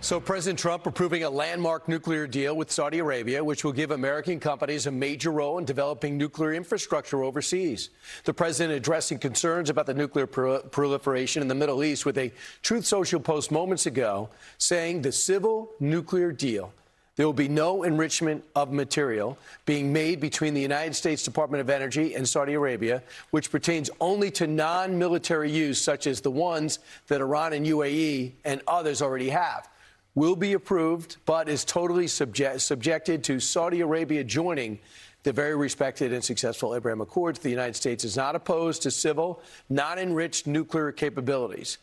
So President Trump approving a landmark nuclear deal with Saudi Arabia, which will give American companies a major role in developing nuclear infrastructure overseas. The president addressing concerns about the nuclear proliferation in the Middle East with a Truth Social post moments ago, saying the civil nuclear deal, there will be no enrichment of material being made between the United States Department of Energy and Saudi Arabia, which pertains only to non-military use, such as the ones that Iran and UAE and others already have, will be approved, but is totally subjected to Saudi Arabia joining the very respected and successful Abraham Accords. The United States is not opposed to civil, non-enriched nuclear capabilities.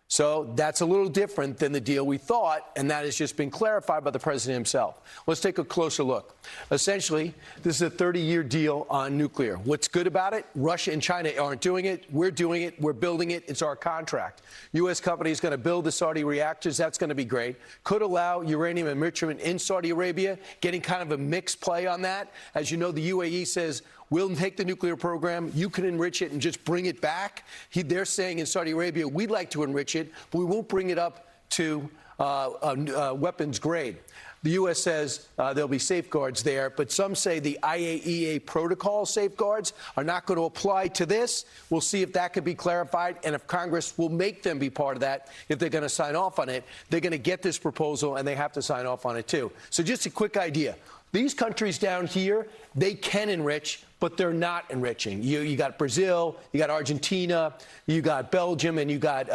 So that's a little different than the deal we thought, and that has just been clarified by the president himself. Let's take a closer look. Essentially, this is a 30-year deal on nuclear. What's good about it? Russia and China aren't doing it. We're doing it. We're building it. It's our contract. U.S. company is going to build the Saudi reactors. That's going to be great. Could allow uranium enrichment in Saudi Arabia, getting kind of a mixed play on that. As you know, the UAE says, we'll take the nuclear program, you can enrich it and just bring it back. They're saying in Saudi Arabia, we'd like to enrich it, but we won't bring it up to weapons grade. The U.S. says there'll be safeguards there, but some say the IAEA protocol safeguards are not going to apply to this. We'll see if that could be clarified, and if Congress will make them be part of that. If they're going to sign off on it, they're going to get this proposal, and they have to sign off on it, too. So just a quick idea. These countries down here, they can enrich, but they're not enriching. You got Brazil, you got Argentina, you got Belgium, and you got,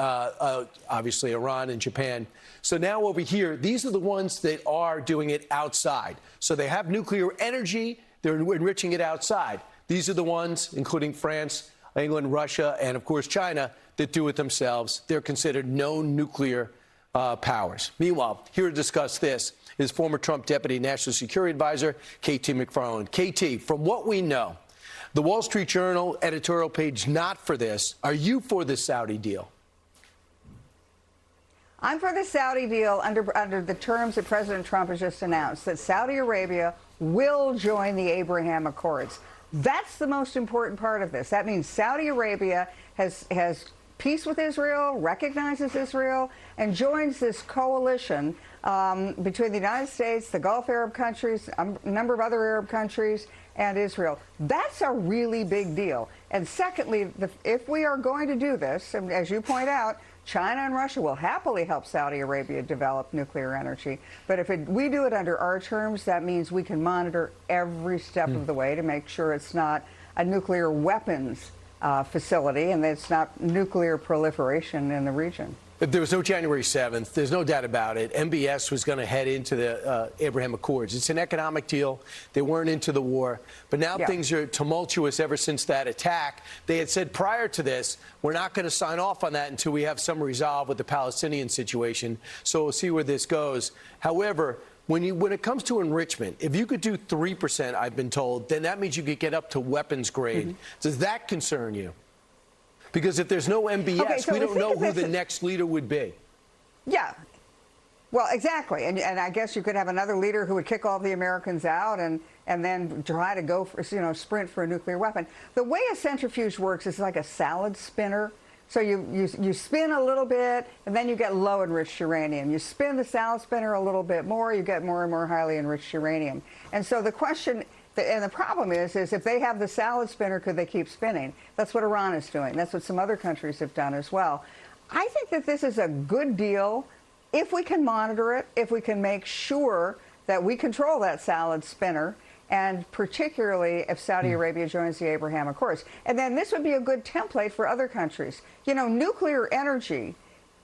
obviously, Iran and Japan. So now over here, these are the ones that are doing it outside. So they have nuclear energy. They're enriching it outside. These are the ones, including France, England, Russia, and, of course, China, that do it themselves. They're considered known nuclear powers. Meanwhile, here to discuss this is former Trump Deputy National Security Advisor, KT McFarland. KT, from what we know, the Wall Street Journal editorial page not for this. Are you for the Saudi deal? I'm for the Saudi deal under the terms that President Trump has just announced, that Saudi Arabia will join the Abraham Accords. That's the most important part of this. That means Saudi Arabia has peace with Israel, recognizes Israel, and joins this coalition between the United States, the Gulf Arab countries, a number of other Arab countries, and Israel. That's a really big deal. And secondly, if we are going to do this, and as you point out, China and Russia will happily help Saudi Arabia develop nuclear energy. But if we do it under our terms, that means we can monitor every step of the way to make sure it's not a nuclear weapons facility and that it's not nuclear proliferation in the region. There was no January 7th. There's no doubt about it. MBS was going to head into the Abraham Accords. It's an economic deal. They weren't into the war. But now things are tumultuous ever since that attack. They had said prior to this, we're not going to sign off on that until we have some resolve with the Palestinian situation. So we'll see where this goes. However, when it comes to enrichment, if you could do 3%, I've been told, then that means you could get up to weapons grade. Does that concern you? Because if there's no MBS, we don't know who the next leader would be. Yeah. Well, exactly. And I guess you could have another leader who would kick all the Americans out and then try to go for, sprint for a nuclear weapon. The way a centrifuge works is like a salad spinner. So you spin a little bit, and then you get low enriched uranium. You spin the salad spinner a little bit more, you get more and more highly enriched uranium. And so the question, and the problem is if they have the salad spinner, could they keep spinning? That's what Iran is doing. That's what some other countries have done as well. I think that this is a good deal if we can monitor it, if we can make sure that we control that salad spinner, and particularly if Saudi Arabia joins the Abraham Accords. And then this would be a good template for other countries. You know, nuclear energy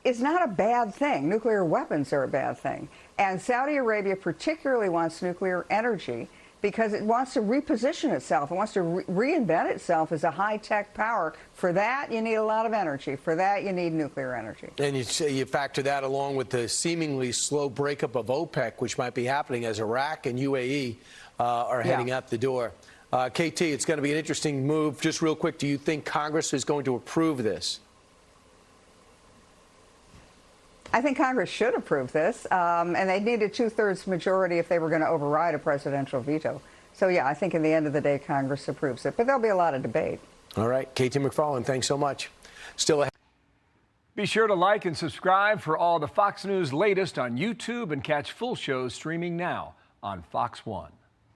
is not a bad thing. Nuclear weapons are a bad thing. And Saudi Arabia particularly wants nuclear energy because it wants to reposition itself. It wants to reinvent itself as a high-tech power. For that, you need a lot of energy. For that, you need nuclear energy. And you factor that along with the seemingly slow breakup of OPEC, which might be happening as Iraq and UAE are heading out the door. KT, it's going to be an interesting move. Just real quick, do you think Congress is going to approve this? I think Congress should approve this, and they'd need a two-thirds majority if they were going to override a presidential veto. So, yeah, I think in the end of the day, Congress approves it. But there'll be a lot of debate. All right. KT McFarland, thanks so much. Still ahead. Be sure to like and subscribe for all the Fox News latest on YouTube and catch full shows streaming now on Fox One.